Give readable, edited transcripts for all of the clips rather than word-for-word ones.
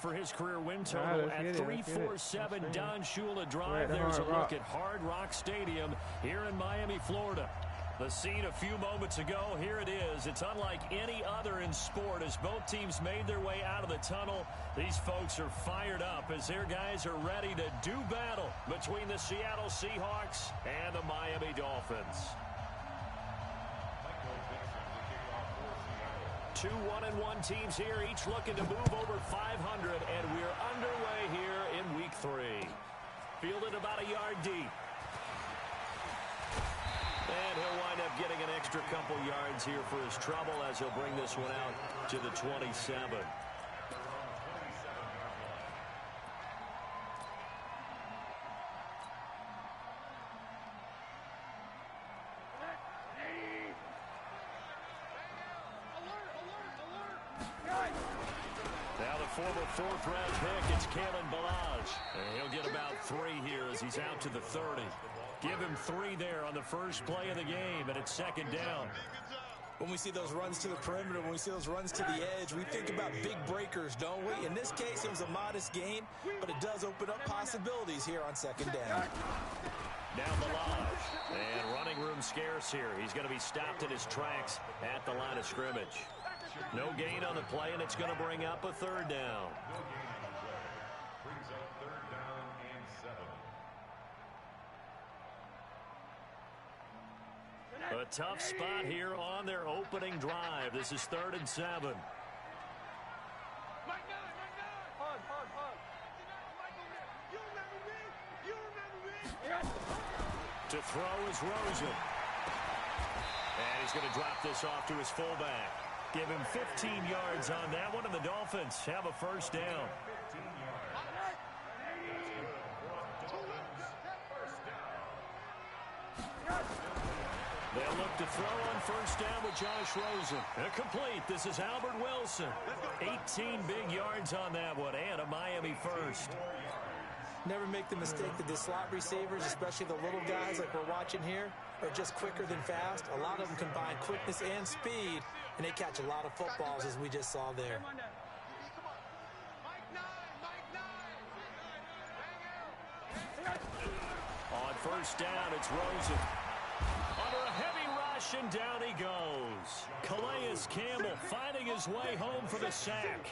for his career win total at 347. Don Shula Drive. There's a look at Hard Rock Stadium here in Miami, Florida. The scene a few moments ago, here it is. It's unlike any other in sport as both teams made their way out of the tunnel. These folks are fired up as their guys are ready to do battle between the Seattle Seahawks and the Miami Dolphins. 2 1-1 teams here, each looking to move over 500, and we're underway here in week 3. Fielded about a yard deep. And he'll wind up getting an extra couple yards here for his trouble as he'll bring this one out to the 27. Now the former 4th-round pick, it's Kalen Ballage. And he'll get about 3 here as he's out to the 30. Give him 3 there on the first play of the game, and it's second down. When we see those runs to the perimeter, when we see those runs to the edge, we think about big breakers, don't we? In this case, it was a modest gain, but it does open up possibilities here on second down. Now Ballage, and running room scarce here. He's going to be stopped in his tracks at the line of scrimmage. No gain on the play, and it's going to bring up a 3rd down. A tough spot here on their opening drive. This is 3rd and 7. To throw is Rosen. And he's going to drop this off to his fullback. Give him 15 yards on that one, and the Dolphins have a first down. They'll look to throw on first down with Josh Rosen. Complete. This is Albert Wilson. 18 big yards on that one, and a Miami first. Never make the mistake that the slot receivers, especially the little guys like we're watching here, are just quicker than fast. A lot of them combine quickness and speed, and they catch a lot of footballs, as we just saw there. On first down, it's Rosen. Under a heavy rush, and down he goes. Calais Campbell finding his way home for the sack.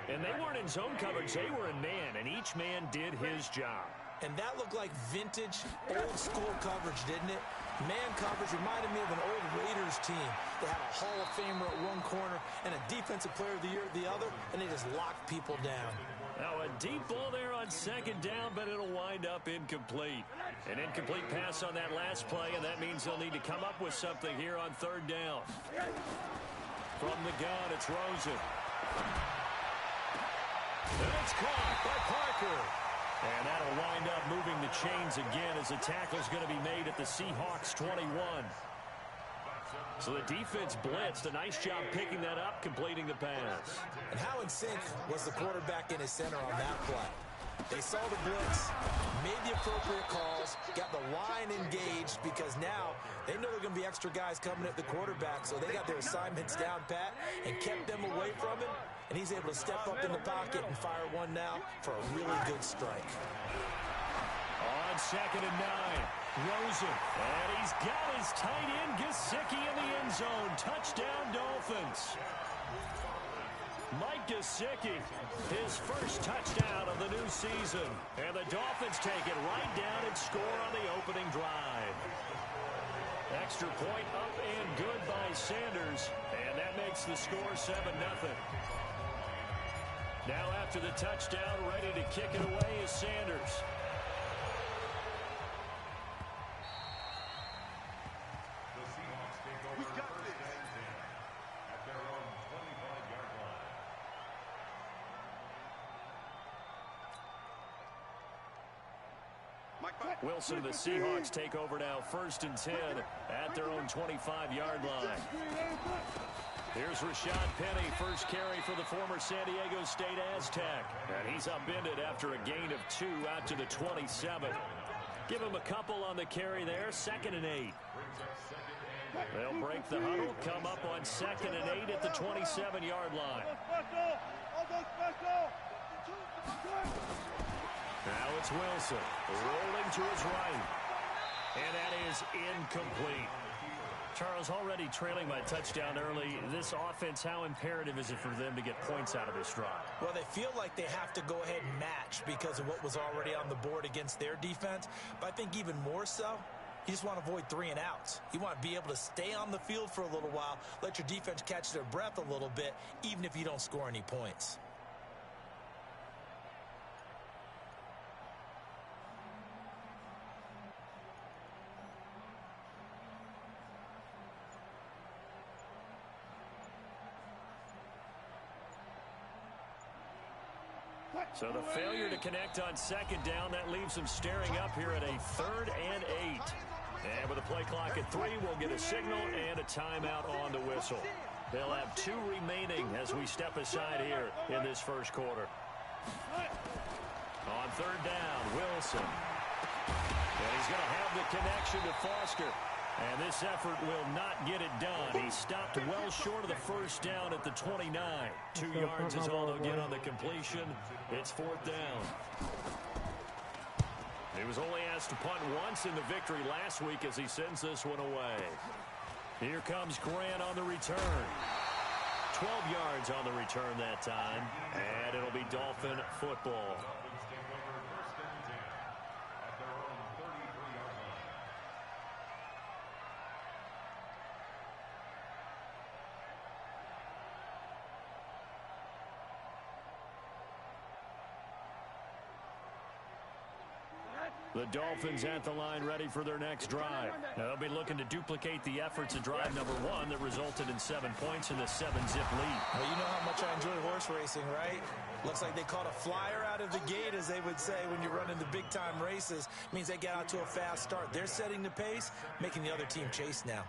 And they weren't in zone coverage, they were in man, and each man did his job. And that looked like vintage, old-school coverage, didn't it? Man coverage reminded me of an old Raiders team. They had a Hall of Famer at one corner and a Defensive Player of the Year at the other, and they just locked people down. Now a deep ball there on second down, but it'll wind up incomplete. An incomplete pass on that last play, and that means they'll need to come up with something here on 3rd down. From the gun, it's Rosen. And it's caught by Parker. And that'll wind up moving the chains again as the tackle's going to be made at the Seahawks 21. So the defense blitzed. A nice job picking that up, completing the pass. And how in sync was the quarterback in his center on that play? They saw the blitz, made the appropriate calls, got the line engaged because now they know there are going to be extra guys coming at the quarterback, so they got their assignments down pat and kept them away from him, and he's able to step up in the pocket and fire one now for a really good strike. On 2nd and 9, Rosen, and he's got his tight end Gesicki in the end zone. Touchdown, Dolphins. Mike Gesicki, his first touchdown of the new season. And the Dolphins take it right down and score on the opening drive. Extra point up and good by Sanders. And that makes the score 7-0. Now after the touchdown, ready to kick it away is Sanders. Wilson, the Seahawks take over now 1st and 10 at their own 25-yard line. Here's Rashad Penny, first carry for the former San Diego State Aztec. And he's upended after a gain of 2 out to the 27. Give him a couple on the carry there, 2nd and 8. They'll break the huddle, come up on 2nd and 8 at the 27-yard line. It's Wilson rolling to his right. And that is incomplete. Charles, already trailing by touchdown early. This offense, how imperative is it for them to get points out of this drive? Well, they feel like they have to go ahead and match because of what was already on the board against their defense. But I think even more so, you just want to avoid 3 and outs. You want to be able to stay on the field for a little while, let your defense catch their breath a little bit, even if you don't score any points. So the failure to connect on second down, that leaves them staring up here at a 3rd and 8. And with a play clock at 3, we'll get a signal and a timeout on the whistle. They'll have 2 remaining as we step aside here in this first quarter. On 3rd down, Wilson. And he's going to have the connection to Foster. And this effort will not get it done. He stopped well short of the first down at the 29. 2 yards is all they'll get on the completion. It's 4th down. He was only asked to punt once in the victory last week as he sends this one away. Here comes Grant on the return. 12 yards on the return that time. And it'll be Dolphin football. The Dolphins at the line ready for their next drive. Now they'll be looking to duplicate the efforts of drive number 1 that resulted in 7 points in the 7-zip lead. Well, you know how much I enjoy horse racing, right? Looks like they caught a flyer out of the gate, as they would say when you're running the big-time races. It means they get out to a fast start. They're setting the pace, making the other team chase now.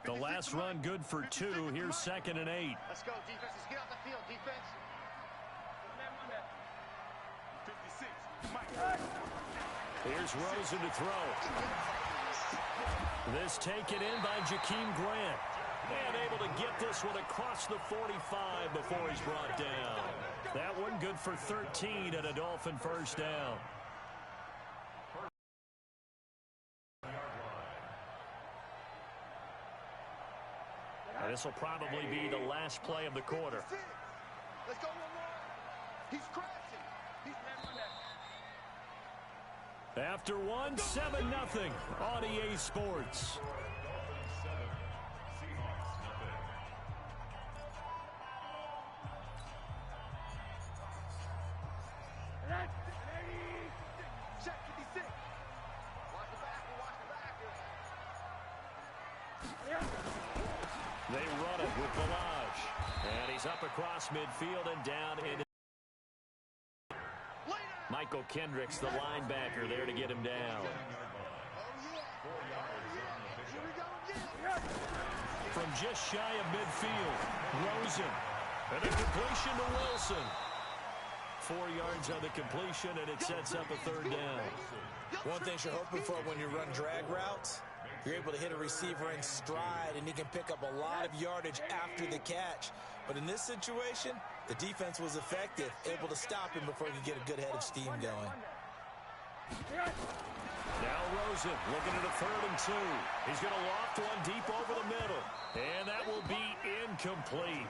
The last run good for 2. Here's 2nd and 8. Let's go, defense. Let's get off the field, defense. Here's Rosen to throw. This taken in by Jakeem Grant. And able to get this one across the 45 before he's brought down. That one good for 13 and a Dolphin first down. This will probably be the last play of the quarter. Let's go one more. He's crashing. He's After 1, 7-0 on EA Sports. Check 56. Watch the back. Watch the back. They run it with Balaj. And he's up across midfield and down into Michael Kendricks, the linebacker, there to get him down. From just shy of midfield, Rosen. And a completion to Wilson. 4 yards on the completion, and it sets up a 3rd down. One thing you're hoping for when you run drag routes, you're able to hit a receiver in stride, and he can pick up a lot of yardage after the catch. But in this situation, the defense was effective, able to stop him before he could get a good head of steam going. Now Rosen looking at a 3rd and 2. He's going to loft one deep over the middle. And that will be incomplete.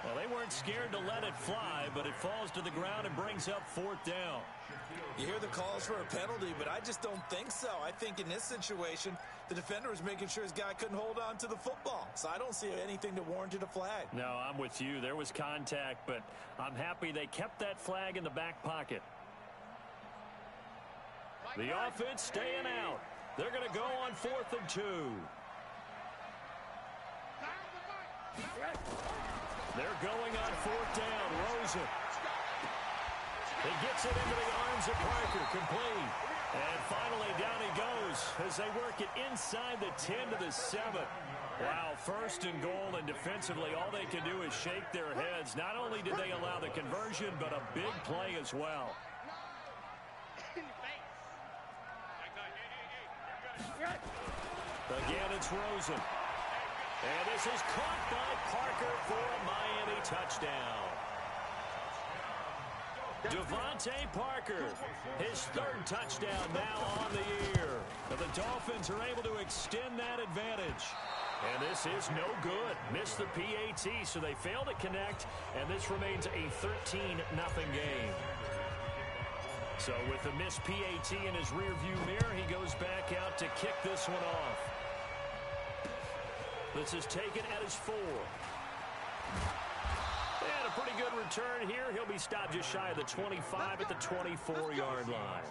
Well, they weren't scared to let it fly, but it falls to the ground and brings up 4th down. You hear the calls for a penalty, but I just don't think so. I think in this situation, the defender was making sure his guy couldn't hold on to the football. So I don't see anything that warranted a flag. No, I'm with you. There was contact, but I'm happy they kept that flag in the back pocket. The offense staying out. They're going to go on 4th and 2. They're going on 4th down. Rosen. He gets it into the arms of Parker. Complete. And finally down he goes as they work it inside the 10 to the 7. Wow, 1st and goal, and defensively all they can do is shake their heads. Not only did they allow the conversion, but a big play as well. Again, it's Rosen. And this is caught by Parker for a Miami touchdown. Devontae Parker, his third touchdown now on the year. And the Dolphins are able to extend that advantage. And this is no good. Missed the PAT, so they fail to connect, and this remains a 13-0 game. So with the missed PAT in his rearview mirror, he goes back out to kick this one off. This is taken at his 4. And a pretty good return here. He'll be stopped just shy of the 25 at the 24-yard line.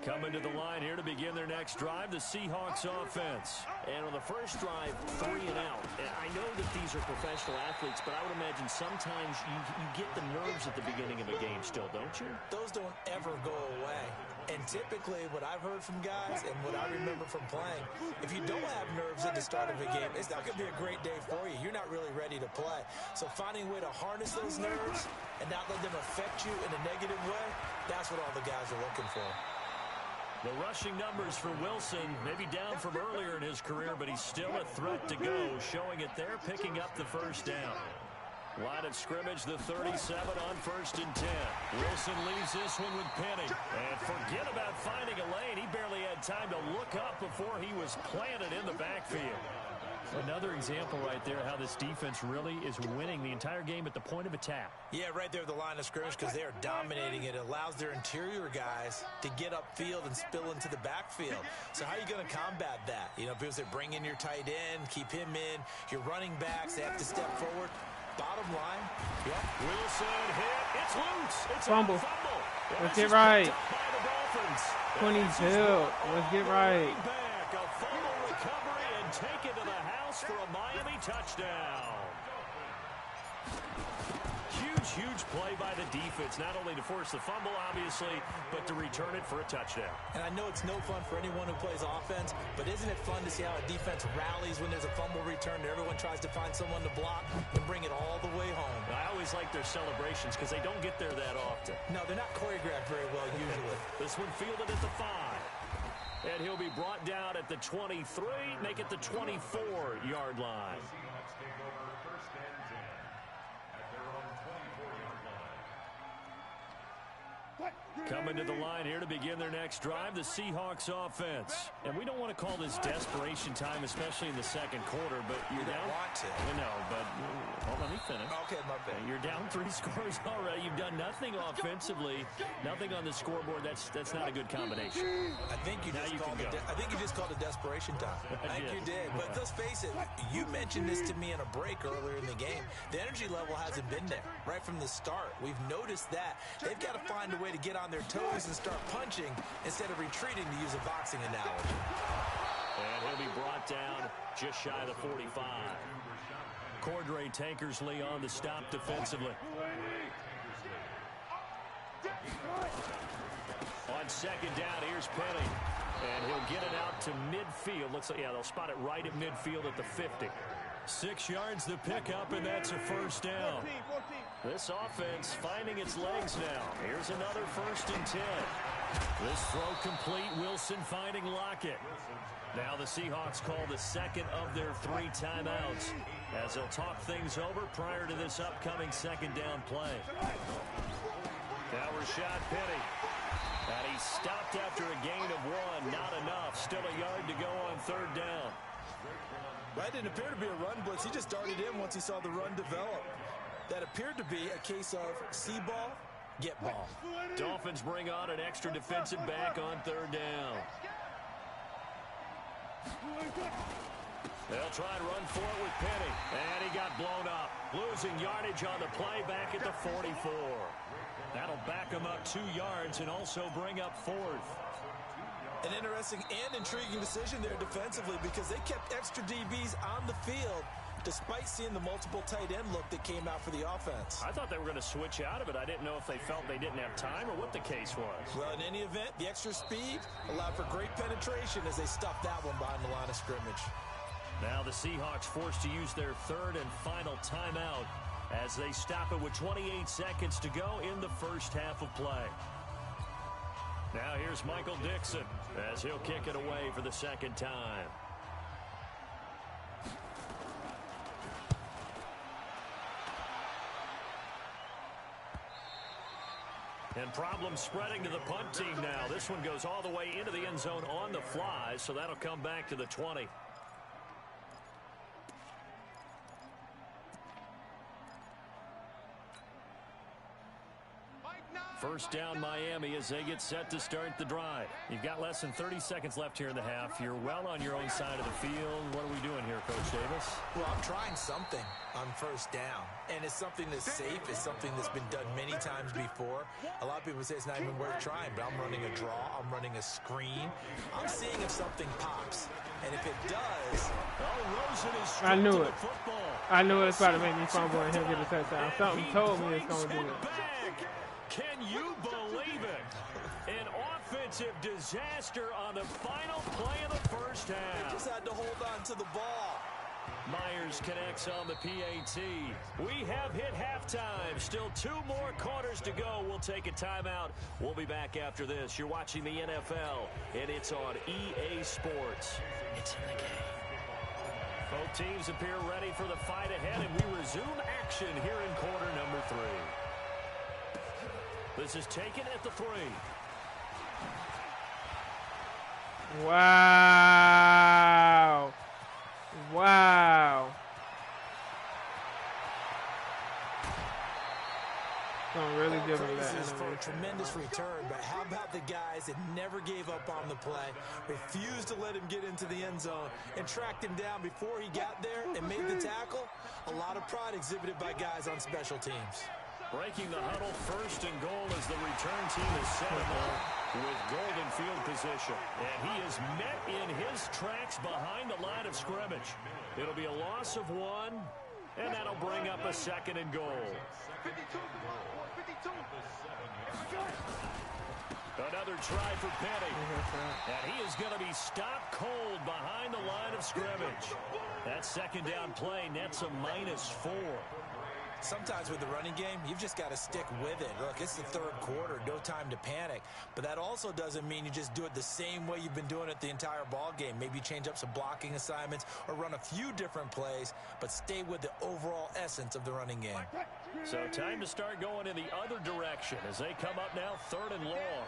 Coming to the line here to begin their next drive, the Seahawks offense. And on the first drive, 3 and out. And I know that these are professional athletes, but I would imagine sometimes you get the nerves at the beginning of a game still, don't you? Those don't ever go away. And typically, what I've heard from guys and what I remember from playing, if you don't have nerves at the start of a game, it's not going to be a great day for you. You're not really ready to play. So finding a way to harness those nerves and not let them affect you in a negative way, that's what all the guys are looking for. The rushing numbers for Wilson, maybe down from earlier in his career, but he's still a threat to go, showing it there, picking up the first down. Line of scrimmage, the 37 on 1st and 10. Wilson leaves this one with Penny. And forget about finding a lane. He barely had time to look up before he was planted in the backfield. Another example right there how this defense really is winning the entire game at the point of attack. Yeah, right there at the line of scrimmage because they are dominating it. It allows their interior guys to get upfield and spill into the backfield. So how are you going to combat that? You know, people say bring in your tight end, keep him in. Your running backs, they have to step forward. Bottom line, yep. Wilson hit. It's loose. It's fumble. A fumble. Let's get right. 22. Let's get right. Back, a fumble recovery and take it to the house for a Miami touchdown. Huge play by the defense, not only to force the fumble, obviously, but to return it for a touchdown. And I know it's no fun for anyone who plays offense, but isn't it fun to see how a defense rallies when there's a fumble return and everyone tries to find someone to block and bring it all the way home? I always like their celebrations because they don't get there that often. No, they're not choreographed very well usually. This one fielded at the 5. And he'll be brought down at the 23, make it the 24-yard line. Coming to the line here to begin their next drive, the Seahawks offense. And we don't want to call this desperation time, especially in the second quarter, but you're down. Want to. No, but hold on, let me finish. Okay, my bad. You're down 3 scores already. You've done nothing offensively, nothing on the scoreboard. That's not a good combination. I think you just called it desperation time. I think you did. But let's face it, you mentioned this to me in a break earlier in the game. The energy level hasn't been there right from the start. We've noticed that. They've got to find a way to get on their toes and start punching instead of retreating, to use a boxing analogy. And he'll be brought down just shy of the 45. Cordray Tankersley on the stop defensively. On second down, here's Penny. And he'll get it out to midfield. Looks like, yeah, they'll spot it right at midfield at the 50. 6 yards to pick up, and that's a first down. This offense finding its legs now. Here's another 1st and 10. This throw complete. Wilson finding Lockett. Now the Seahawks call the second of their 3 timeouts as they'll talk things over prior to this upcoming second down play. Now Rashad Penny. And he stopped after a gain of 1. Not enough. Still a yard to go on 3rd down. That didn't appear to be a run blitz. He just darted in once he saw the run develop. That appeared to be a case of see ball, get ball. Dolphins bring on an extra defensive back on 3rd down. They'll try and run for it with Penny. And he got blown up. Losing yardage on the play back at the 44. That'll back him up 2 yards and also bring up 4th. An interesting and intriguing decision there defensively because they kept extra DBs on the field despite seeing the multiple tight end look that came out for the offense. I thought they were going to switch out of it. I didn't know if they felt they didn't have time or what the case was. Well, in any event, the extra speed allowed for great penetration as they stuffed that one behind the line of scrimmage. Now the Seahawks forced to use their 3rd and final timeout as they stop it with 28 seconds to go in the first half of play. Now here's Michael Dixon as he'll kick it away for the second time. And problems spreading to the punt team now. This one goes all the way into the end zone on the fly, so that'll come back to the 20. First down Miami as they get set to start the drive. You've got less than 30 seconds left here in the half. You're well on your own side of the field. What are we doing here, Coach Davis? Well, I'm trying something on first down. And it's something that's safe. It's something that's been done many times before. A lot of people say it's not even worth trying, but I'm running a draw. I'm running a screen. I'm seeing if something pops. And if it does... Rosen is I knew it. Football. I knew it was about to make me fumble and he'll get a touchdown. Something told me it's going to do it. Can you believe it? An offensive disaster on the final play of the first half. Just had to hold on to the ball. Myers connects on the PAT. We have hit halftime. Still 2 more quarters to go. We'll take a timeout. We'll be back after this. You're watching the NFL, and it's on EA Sports. It's in the game. Both teams appear ready for the fight ahead, and we resume action here in quarter number 3. This is taken at the 3. Wow. Wow. Don't really give him that. For a tremendous return, but how about the guys that never gave up on the play, refused to let him get into the end zone, and tracked him down before he got there and made the tackle? A lot of pride exhibited by guys on special teams. Breaking the huddle, first and goal as the return team is set him up with golden field position. And he is met in his tracks behind the line of scrimmage. It'll be a loss of 1, and that'll bring up a second and goal. 52. Another try for Penny. And he is going to be stopped cold behind the line of scrimmage. That second down play nets a -4. Sometimes with the running game, you've just got to stick with it. Look, it's the third quarter, no time to panic. But that also doesn't mean you just do it the same way you've been doing it the entire ball game. Maybe change up some blocking assignments or run a few different plays, but stay with the overall essence of the running game. So time to start going in the other direction as they come up now 3rd and long.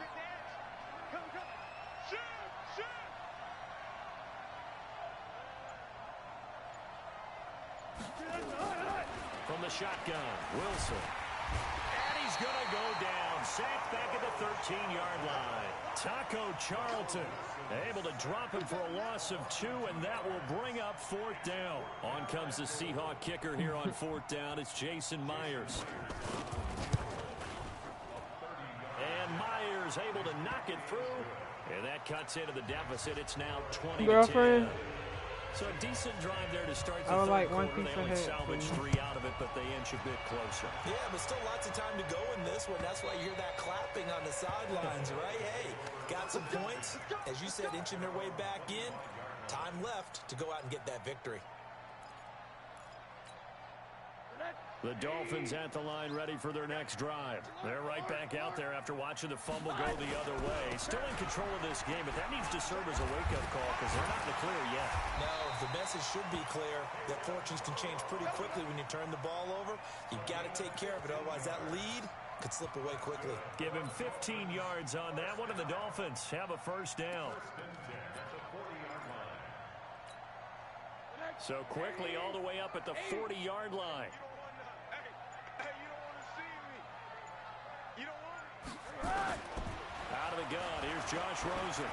From the shotgun, Wilson. And he's going to go down. Sacked back at the 13-yard line. Taco Charlton able to drop him for a loss of 2, and that will bring up 4th down. On comes the Seahawk kicker here on 4th down. It's Jason Myers. And Myers able to knock it through. And that cuts into the deficit. It's now 20-10. So a decent drive there to start the third quarter. They only salvaged 3 out of it, but they inch a bit closer. Yeah, but still lots of time to go in this one. That's why you hear that clapping on the sidelines, right? Hey, got some points. As you said, inching their way back in. Time left to go out and get that victory. The Dolphins at the line ready for their next drive. They're right back out there after watching the fumble go the other way. Still in control of this game, but that needs to serve as a wake-up call because they're not in the clear yet. No, the message should be clear that fortunes can change pretty quickly when you turn the ball over. You've got to take care of it, otherwise that lead could slip away quickly. Give him 15 yards on that one, and the Dolphins have a first down. So quickly all the way up at the 40-yard line. Out of the gun, here's Josh Rosen.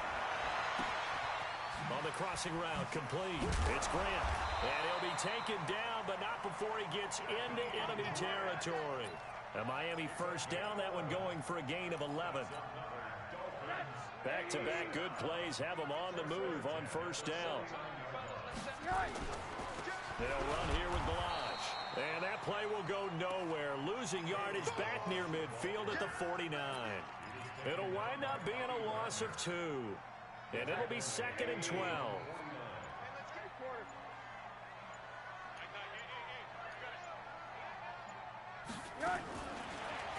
On the crossing route, complete. It's Grant. And he'll be taken down, but not before he gets into enemy territory. A Miami first down, that one going for a gain of 11. Back-to-back good plays have them on the move on first down. They'll run here with Balaj. And that play will go nowhere. Losing yardage back near midfield at the 49. It'll wind up being a loss of 2. And it'll be 2nd and 12.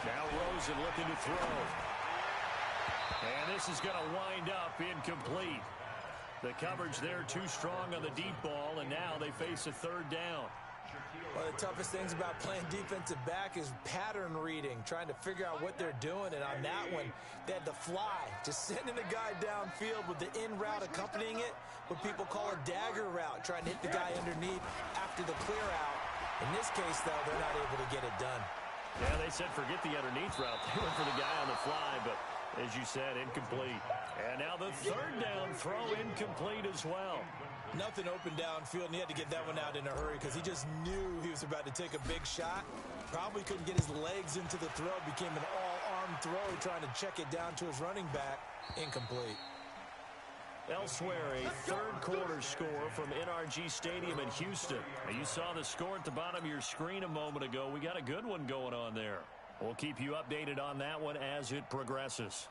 Now Rosen looking to throw. And this is going to wind up incomplete. The coverage there too strong on the deep ball, and now they face a third down. One of the toughest things about playing defensive back is pattern reading, trying to figure out what they're doing. And on that one, they had the fly, just sending a guy downfield with the in route accompanying it, what people call a dagger route, trying to hit the guy underneath after the clear out. In this case, though, they're not able to get it done. Yeah, they said forget the underneath route. They went for the guy on the fly, but as you said, incomplete. And now the third down throw incomplete as well. Nothing open downfield, and he had to get that one out in a hurry because he just knew he was about to take a big shot. Probably couldn't get his legs into the throw. Became an all-arm throw, trying to check it down to his running back. Incomplete. Elsewhere, a third-quarter score from NRG Stadium in Houston. Now, you saw the score at the bottom of your screen a moment ago. We got a good one going on there. We'll keep you updated on that one as it progresses.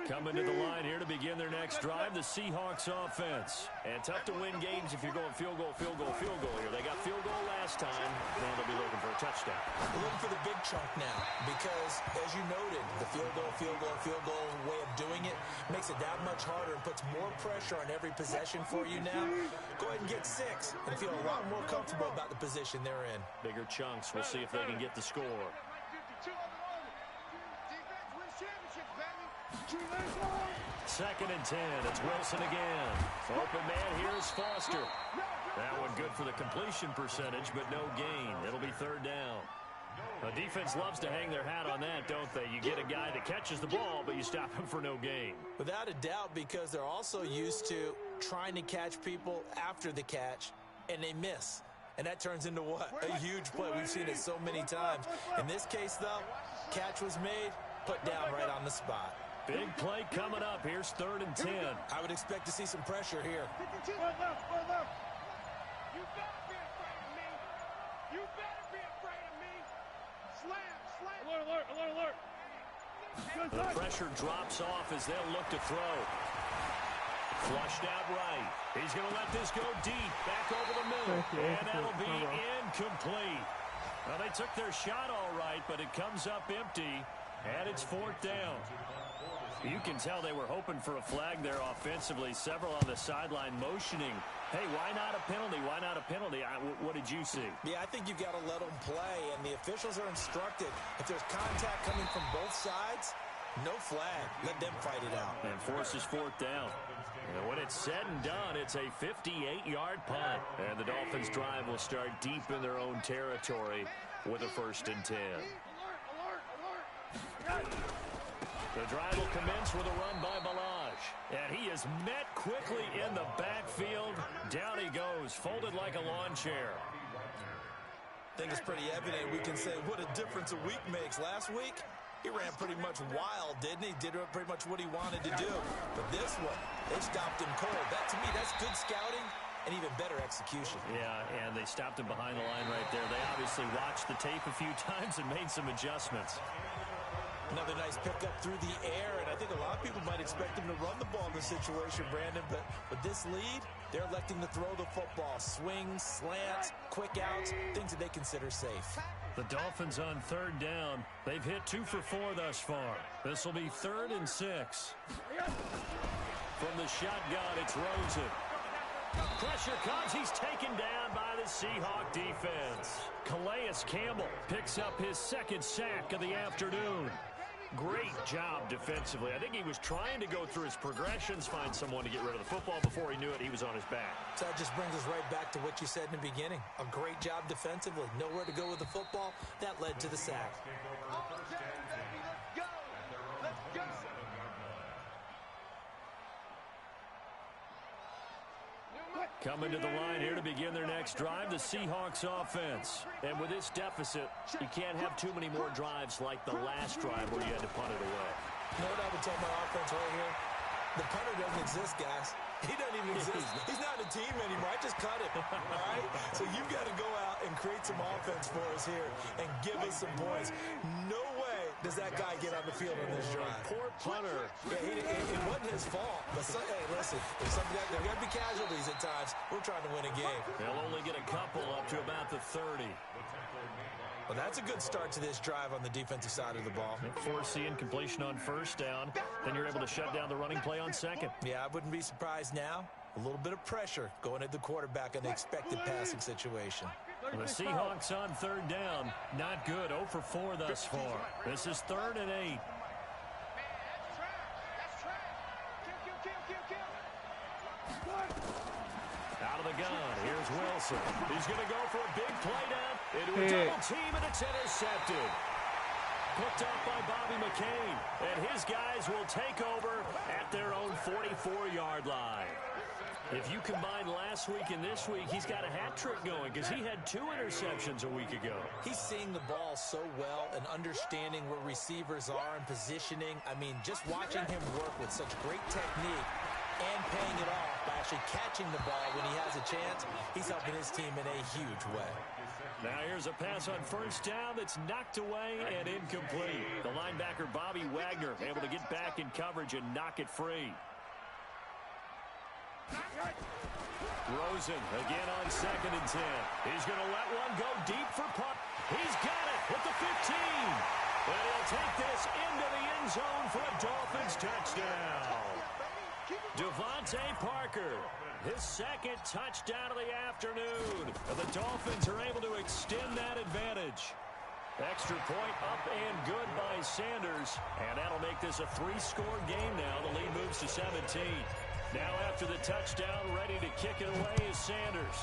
Coming to the line here to begin their next drive, the Seahawks offense. And tough to win games if you're going field goal, field goal, field goal here. They got field goal last time. Now they'll be looking for a touchdown. They're looking for the big chunk now because, as you noted, the field goal way of doing it makes it that much harder and puts more pressure on every possession for you now. Go ahead and get 6 and feel a lot more comfortable about the position they're in. Bigger chunks. We'll see if they can get the score. Second and 10. It's Wilson again. Open man, here's Foster. That one good for the completion percentage, but no gain. It'll be third down. The defense loves to hang their hat on that, don't they? You get a guy that catches the ball, but you stop him for no gain. Without a doubt, because they're also used to trying to catch people after the catch, and they miss. And that turns into what? A huge play. We've seen it so many times. In this case, though, catch was made, put down right on the spot. Big play coming up. Here's third and 10. I would expect to see some pressure here. You better be afraid of me. You better be afraid of me. Slam. Alert. The pressure drops off as they'll look to throw. Flushed out right. He's going to let this go deep. Back over the middle. And that'll be incomplete. Well, they took their shot all right, but it comes up empty. And it's fourth down. You can tell they were hoping for a flag there offensively. Several on the sideline motioning. Hey, why not a penalty? Why not a penalty? What did you see? Yeah, I think you've got to let them play, and the officials are instructed. If there's contact coming from both sides, no flag. Let them fight it out. And forces fourth down. And when it's said and done, it's a 58-yard punt. And the Dolphins' drive will start deep in their own territory with a first and 10. The drive will commence with a run by Balaj. And he is met quickly in the backfield. Down he goes, folded like a lawn chair. I think it's pretty evident. We can say what a difference a week makes. Last week, he ran pretty much wild, didn't he? Did pretty much what he wanted to do. But this one, they stopped him cold. That, to me, that's good scouting and even better execution. Yeah, and they stopped him behind the line right there. They obviously watched the tape a few times and made some adjustments. Another nice pickup through the air, and I think a lot of people might expect him to run the ball in this situation, Brandon, but with this lead, they're electing to throw the football. Swings, slants, quick outs, things that they consider safe. The Dolphins on third down. They've hit 2 for 4 thus far. This will be 3rd and 6. From the shotgun, it's Rosen. Pressure comes. He's taken down by the Seahawk defense. Calais Campbell picks up his 2nd sack of the afternoon. Great job defensively. I think he was trying to go through his progressions, find someone to get rid of the football. Before he knew it, he was on his back. So that just brings us right back to what you said in the beginning. A great job defensively. Nowhere to go with the football. That led to the sack. Let's go. Coming to the line here to begin their next drive, the Seahawks offense. And with this deficit, you can't have too many more drives like the last drive where you had to punt it away. You know what I would tell my offense right here? The punter doesn't exist, guys. He doesn't even exist. He's not a team anymore. I just cut him, all right? So you've got to go out and create some offense for us here and give us some points. No way does that guy get on the field on this drive. Poor punter. Yeah, it wasn't his fault. But, hey, listen, there are going to be casualties at times. We're trying to win a game. They'll only get a couple up to about the 30. Well, that's a good start to this drive on the defensive side of the ball. Force the incompletion on first down. Then you're able to shut down the running play on second. Yeah, I wouldn't be surprised now. A little bit of pressure going at the quarterback in the expected passing situation. The Seahawks on third down. Not good. 0 for 4 thus far. This is 3rd and 8. Out of the gun. Here's Wilson. He's going to go for a big play down into a double team, and it's intercepted. Picked up by Bobby McCain. And his guys will take over at their own 44-yard line. If you combine last week and this week, he's got a hat trick going because he had 2 interceptions a week ago. He's seeing the ball so well and understanding where receivers are and positioning. I mean, just watching him work with such great technique and paying it off by actually catching the ball when he has a chance, he's helping his team in a huge way. Now here's a pass on first down that's knocked away and incomplete. The linebacker Bobby Wagner able to get back in coverage and knock it free. Rosen again on 2nd and 10. He's going to let one go deep for punt. He's got it at the 15. And he'll take this into the end zone for a Dolphins touchdown. Devontae Parker, his 2nd touchdown of the afternoon. And the Dolphins are able to extend that advantage. Extra point up and good by Sanders. And that'll make this a 3-score game now. The lead moves to 17. Now after the touchdown, ready to kick it away is Sanders.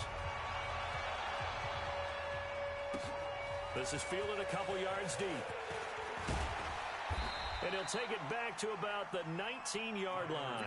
This is fielded a couple yards deep. And he'll take it back to about the 19-yard line.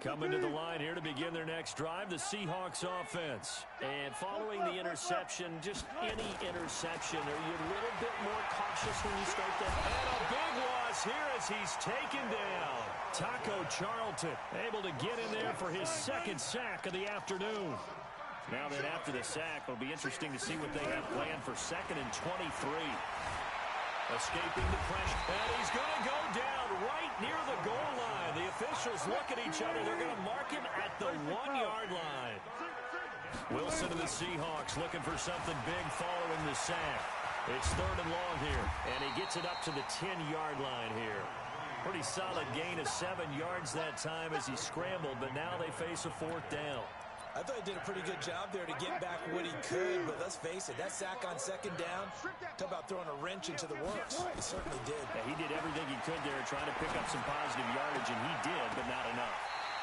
Coming to the line here to begin their next drive, the Seahawks offense. And following the interception, just any interception, are you a little bit more cautious when you start that? And a big loss here as he's taken down. Taco Charlton able to get in there for his 2nd sack of the afternoon. Now then, after the sack, it'll be interesting to see what they have planned for 2nd and 23. Escaping the pressure, and he's going to go down right near the goal line. The officials look at each other. They're going to mark him at the 1-yard line. Wilson and the Seahawks looking for something big following the sack. It's 3rd and long here, and he gets it up to the 10-yard line here. Pretty solid gain of 7 yards that time as he scrambled, but now they face a 4th down. I thought he did a pretty good job there to get back what he could, but let's face it, that sack on 2nd down, talk about throwing a wrench into the works. He certainly did. Yeah, he did everything he could there trying to pick up some positive yardage, and he did, but not enough.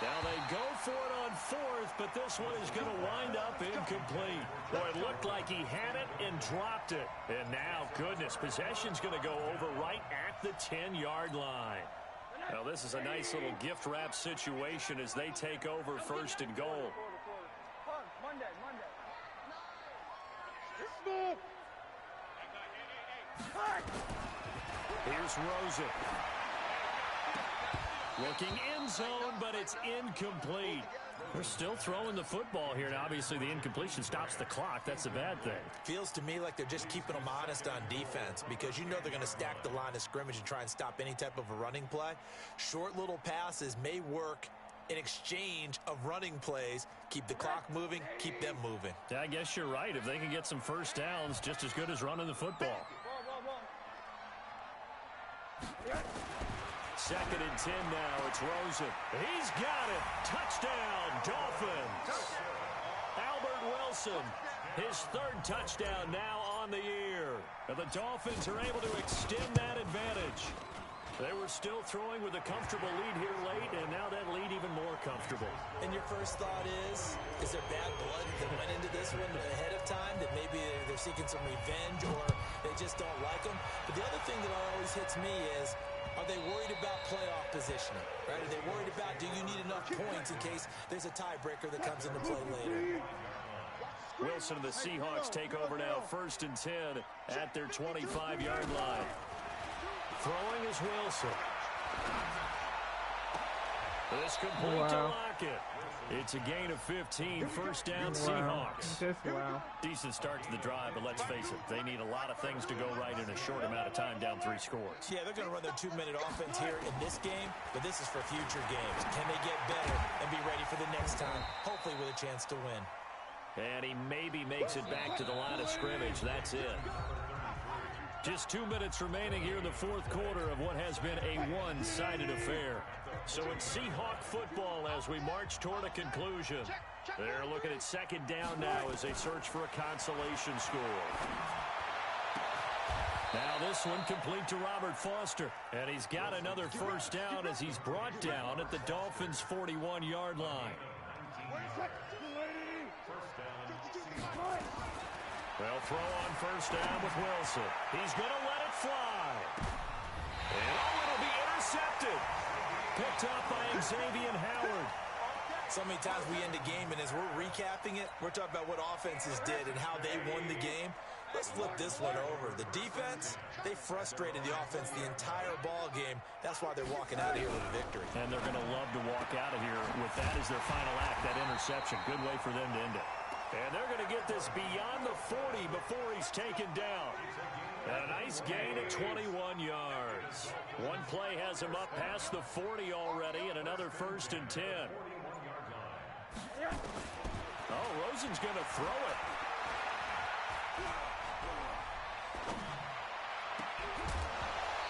Now they go for it on 4th, but this one is going to wind up incomplete. Boy, it looked like he had it and dropped it. And now, goodness, possession's going to go over right at the 10-yard line. Now this is a nice little gift wrap situation as they take over 1st and goal. Here's Rosen. Looking end zone, but it's incomplete. They're still throwing the football here, and obviously the incompletion stops the clock. That's a bad thing. Feels to me like they're just keeping them honest on defense because you know they're going to stack the line of scrimmage and try and stop any type of a running play. Short little passes may work in exchange of running plays. Keep the clock moving, keep them moving. Yeah, I guess you're right. If they can get some first downs, just as good as running the football. 2nd and 10 now. It's Rosen. He's got it. Touchdown, Dolphins. Albert Wilson, his 3rd touchdown now on the year. And the Dolphins are able to extend that advantage. They were still throwing with a comfortable lead here late, and now that lead even more comfortable. And your first thought is there bad blood that went into this one ahead of time, that maybe they're seeking some revenge or they just don't like them? But the other thing that always hits me is, are they worried about playoff positioning? Right? Are they worried about, do you need enough points in case there's a tiebreaker that comes into play later? Wilson and the Seahawks take over now 1st and 10 at their 25-yard line. Throwing is Wilson. This complete to Lockett. It's a gain of 15, first down Seahawks. Wow. Decent start to the drive, but let's face it, they need a lot of things to go right in a short amount of time, down 3 scores. Yeah, they're going to run their 2-minute offense here in this game, but this is for future games. Can they get better and be ready for the next time, hopefully with a chance to win? And he maybe makes it back to the line of scrimmage. That's it. Just 2 minutes remaining here in the fourth quarter of what has been a one-sided affair. So it's Seahawk football as we march toward a conclusion. They're looking at second down now as they search for a consolation score. Now this one complete to Robert Foster. And he's got another first down as he's brought down at the Dolphins' 41-yard line. They'll throw on first down with Wilson. He's going to let it fly. And it'll be intercepted. Picked up by Xavier Howard. So many times we end a game, and as we're recapping it, we're talking about what offenses did and how they won the game. Let's flip this one over. The defense, they frustrated the offense the entire ball game. That's why they're walking out of here with a victory. And they're going to love to walk out of here with that as their final act, that interception. Good way for them to end it. And they're going to get this beyond the 40 before he's taken down. And a nice gain at 21 yards. One play has him up past the 40 already, and another first and 10. Oh, Rosen's going to throw it.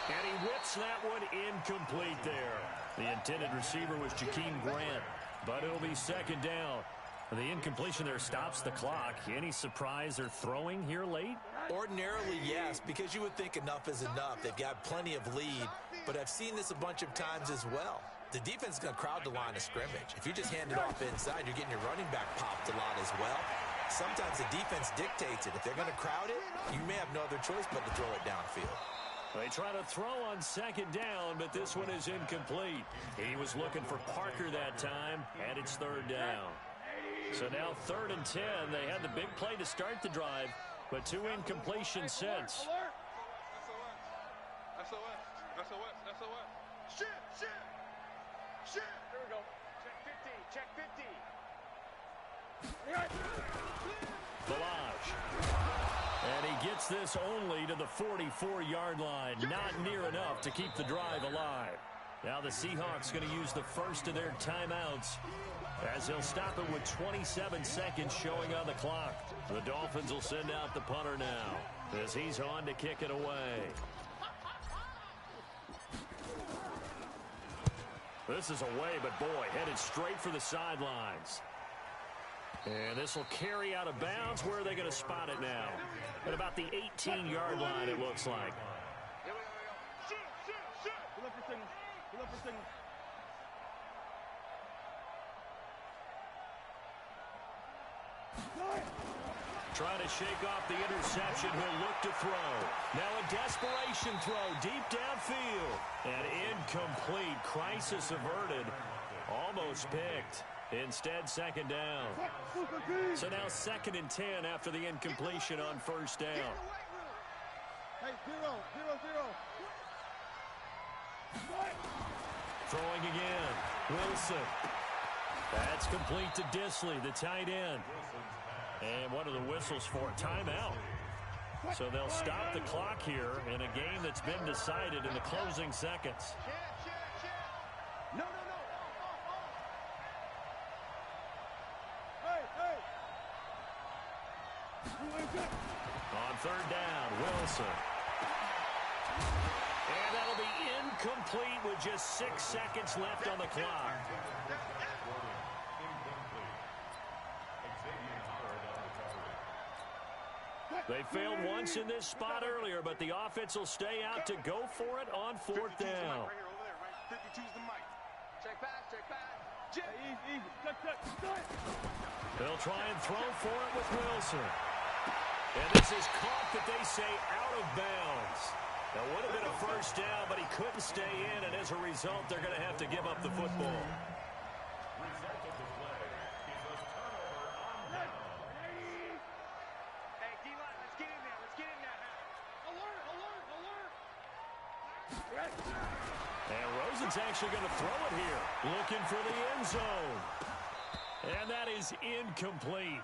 And he whips that one incomplete there. The intended receiver was Jakeem Grant, but it'll be second down. The incompletion there stops the clock. Any surprise they're throwing here late? Ordinarily, yes, because you would think enough is enough. They've got plenty of lead, but I've seen this a bunch of times as well. The defense is going to crowd the line of scrimmage. If you just hand it off inside, you're getting your running back popped a lot as well. Sometimes the defense dictates it. If they're going to crowd it, you may have no other choice but to throw it downfield. They try to throw on second down, but this one is incomplete. He was looking for Parker that time, and it's third down. So now 3rd and 10. They had the big play to start the drive, but 2 incompletions since. Shit. Here we go. Check 50. Balaj. And he gets this only to the 44-yard line. Not near enough to keep the drive alive. Now the Seahawks going to use the first of their timeouts as they'll stop it with 27 seconds showing on the clock. The Dolphins will send out the punter now as he's on to kick it away. This is away, but boy, headed straight for the sidelines. And this will carry out of bounds. Where are they going to spot it now? At about the 18-yard line, it looks like. Trying to shake off the interception. He'll look to throw. Now a desperation throw deep downfield. And incomplete. Crisis averted. Almost picked. Instead, second down. So now 2nd and 10 after the incompletion on first down. Hey, 0. Throwing again. Wilson. That's complete to Disley, the tight end. And what are the whistles for? Timeout. So they'll stop the clock here in a game that's been decided in the closing seconds. No. Hey. On third down, Wilson. And that'll be incomplete with just 6 seconds left on the clock. They failed once in this spot earlier, but the offense will stay out to go for it on 4th down. 52's the mic. Check pass. Easy. They'll try and throw for it with Wilson. And this is caught that they say out of bounds. That would have been a first down, but he couldn't stay in, and as a result, they're going to have to give up the football. And Rosen's actually going to throw it here. Looking for the end zone. And that is incomplete.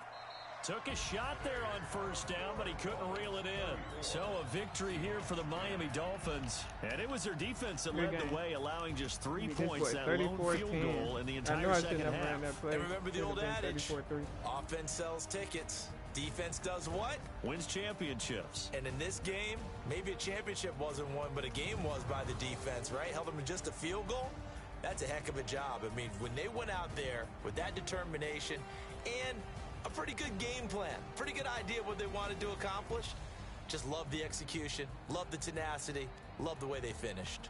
Took a shot there on first down, but he couldn't reel it in. So a victory here for the Miami Dolphins. And it was their defense that led the way, allowing just 3 points, that lone field goal in the entire second half. And remember the old adage, offense sells tickets. Defense does what? Wins championships. And in this game, maybe a championship wasn't won, but a game was by the defense, right? Held them to just a field goal. That's a heck of a job. I mean, when they went out there with that determination and a pretty good game plan, pretty good idea of what they wanted to accomplish, just love the execution, love the tenacity, love the way they finished.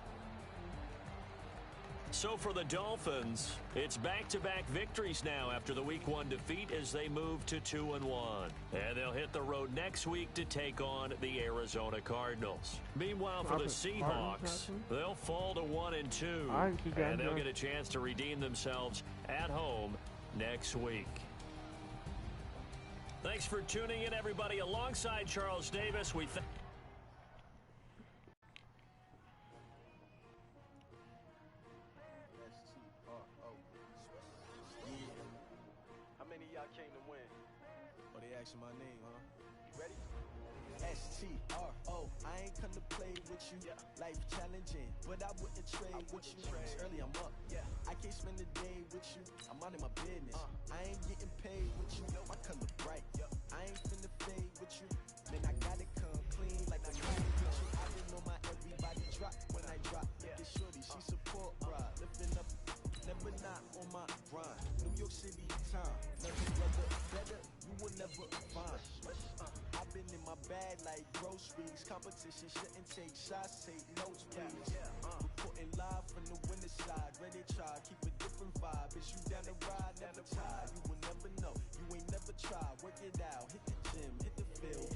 So for the Dolphins, it's back-to-back victories now after the Week 1 defeat as they move to 2-1. And they'll hit the road next week to take on the Arizona Cardinals. Meanwhile, for the Seahawks, they'll fall to 1-2. And they'll get a chance to redeem themselves at home next week. Thanks for tuning in, everybody. Alongside Charles Davis, we thank my name, huh? Ready? S-T-R-O. I ain't come to play with you. Life challenging, but I wouldn't trade with you. It's early, I'm up. I can't spend the day with you. I'm minding my business. I ain't getting paid with you. My color bright. I ain't finna fade with you. Then I gotta come clean like I'm riding with you. I didn't know my everybody drop when I drop. This shorty, she support ride. Lifting up, never not on my grind. New York City time. Never brother better. You will never find. I've been in my bag like groceries. Competition shouldn't take shots, take notes, please. Reporting live from the winter side. Ready try, keep a different vibe. Is you down the ride, never tired. You will never know, you ain't never tried. Work it out, hit the gym, hit the field.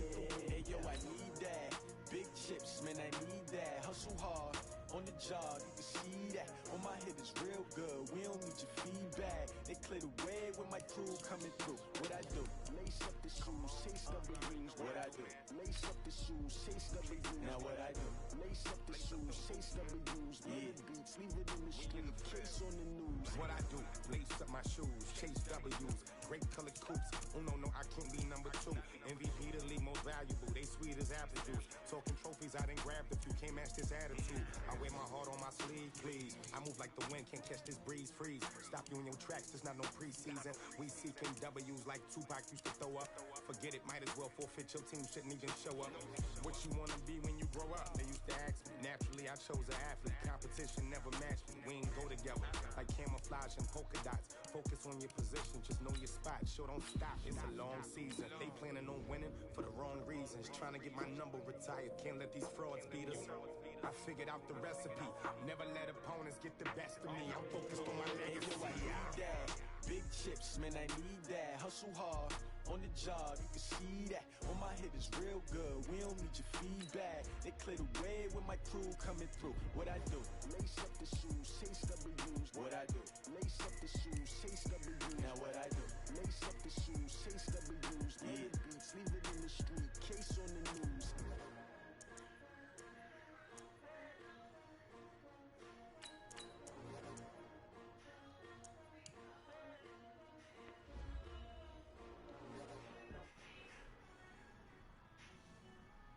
Hey yo, I need that. Big chips, man, I need that. Hustle hard, on the job, you can see that. On my head is real good, we don't need your feedback. They clear the way with my crew coming through. What I do? Lace up the shoes, chase double dreams. What I do? Lace up the shoes, chase double dreams. Now what I do? Lace up the shoes, chase double dreams. Yeah, beats, leave it in the street, case on the news. What I do? Lace up my shoes, chase W's. Great colored coops. Oh no, I can't be number 2. MVP the league most valuable. They sweet as apple juice. Talking trophies, I didn't grab the few. Can't match this attitude. I wear my heart on my sleeve, please. I move like the wind, can't catch this breeze, freeze. Stop you in your tracks, there's not no preseason. We seeking W's like Tupac used to throw up. Forget it, might as well forfeit. Your team shouldn't even show up. What you wanna be when you grow up? They used to ask me. Naturally, I chose an athlete. Competition never matched me. We ain't go together like camouflage and polka dots. Focus on your position, just know your spot. Sure, don't stop. It's a long season. They planning on winning for the wrong reasons. Trying to get my number retired. Can't let these frauds beat us. I figured out the recipe. Never let opponents get the best of me. I'm focused on my legacy. I need that. Big chips, man, I need that. Hustle hard, on the job, you can see that. On my head is real good, we don't need your feedback. They clear the way with my crew coming through. What I do? Lace up the shoes, chase W's. What